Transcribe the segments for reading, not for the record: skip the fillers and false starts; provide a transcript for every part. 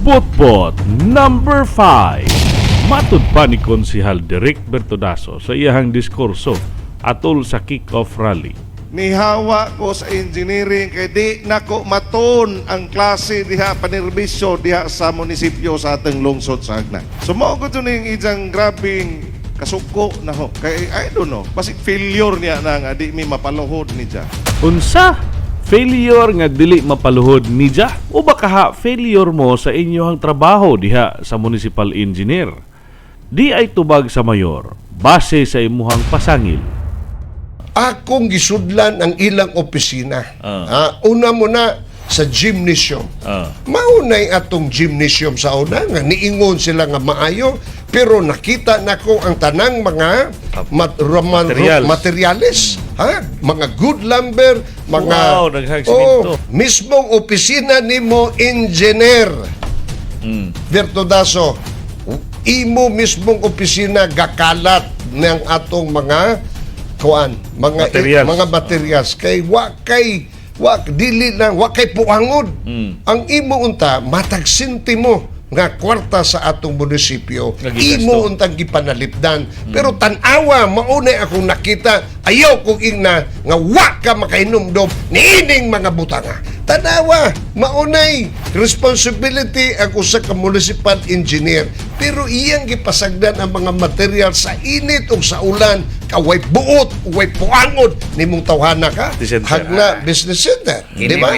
Botbot number 5. Matud pa ni Konsehal Derek Bertodaso sa iyahang diskurso atol sa kick-off rally. Nihawa ko sa engineering kay di nako maton ang klase diha panirbisyo diha sa munisipyo sa atong lungsod sa Hagna. So mao ko to ning ijang grabing kasuko na ho. Kay I don't know, basic failure niya na nga di mi mapaluhod ni siya. Unsa? Failure nga dili mapaluhod nidya o baka failure mo sa inyong trabaho diha sa municipal engineer? Di ay tubag sa mayor base sa imuhang pasangil. Akong gisudlan ang ilang opisina. Una mo na sa gymnasium. Maunay atong gymnasium sa una nga niingon sila nga maayo, pero nakita nako ang tanang mga materials. Mga good lumber, mga mismong opisina nimo engineer. Bertodaso, imo mismong opisina gakalat ng atong mga materials kay dili lang wa kay puangod. Ang imo unta matag sentimo nga kwarta sa atong munisipyo imo untang gipanalipdan, pero tan-awa maunay akong nakita ayaw kong ingna nga wa ka makahinumdom niining mga butanga. Tanawa maunay responsibility ang usa ka municipal engineer, pero iyang gipasagdan ang mga material sa init o sa ulan kaway buot way puangod nimong tawhana ka Hagna Business Center, di ba?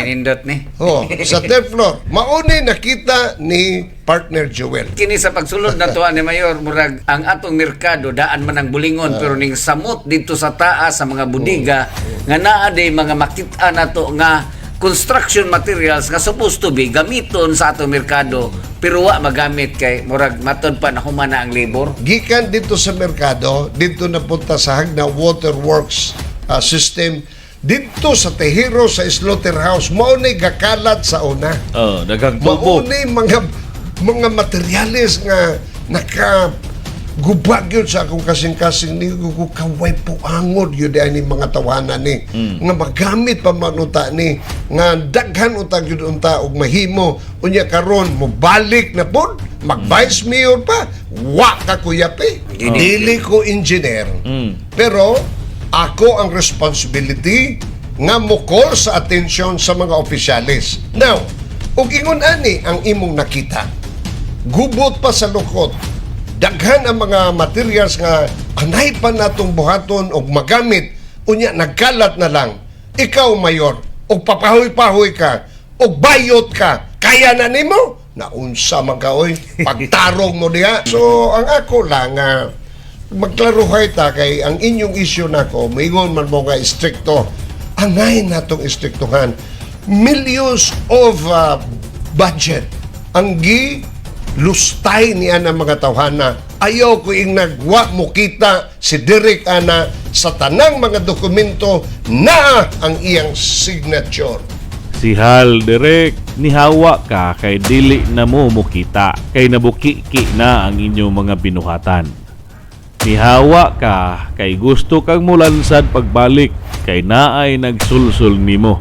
Sa third floor maunay nakita ni partner Joel. Kini sa pagsulod na tuwa ni Mayor, murag ang atong merkado daan man ang bulingon, pero ning samot dito sa taas sa mga budiga nga naa day mga makita nato nga construction materials nga supposed to be gamiton sa atong merkado pero wa magamit kay murag matod pa na humana ang labor. Gikan dito sa merkado, dito napunta sa Hagna Waterworks system, dito sa Tehiro sa slaughterhouse maunay gakalat sa una. Daghang tubo. Maunay mga materyales nga gubag yun sa akong kasing-kasing ni kaway puangod yun ay ni mga tawanan ni nga magamit pa manuta ni nga daghan utag yun unta og mahimo unya karon mo balik na pod mag vice mayor pa wa ka kuyapi dili ko engineer pero ako ang responsibility nga mo call sa atensyon sa mga opisyalis. Now ug ingon ani ang imong nakita gubot pa sa lukot, daghan ang mga materials nga anay pa natong buhaton o magamit, unya nagkalat na lang. Ikaw, mayor, o papahoy-pahoy ka, o bayot ka, kaya na nimo? Naunsa man ka, oy, pagtarong mo diha. So, ang ako lang, magklaruhay ta kay ang inyong issue nako, maingon man mo nga istrikto, anay natong istriktuhan. Millions of budget ang lustay niya ng mga tawhana. Ayaw ko yung nagwa mo kita si Derek ana sa tanang mga dokumento na ang iyang signature. Si Hal Derek, nihawa ka kay dili na mo mukita kay nabukiki na ang inyong mga binuhatan. Nihawa ka kay gusto kang mulansad pagbalik kay naay nagsulsul nimo.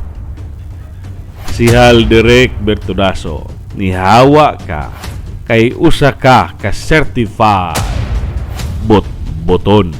Si Hal Derek Bertodaso, nihawa ka kay usa ka certified boton.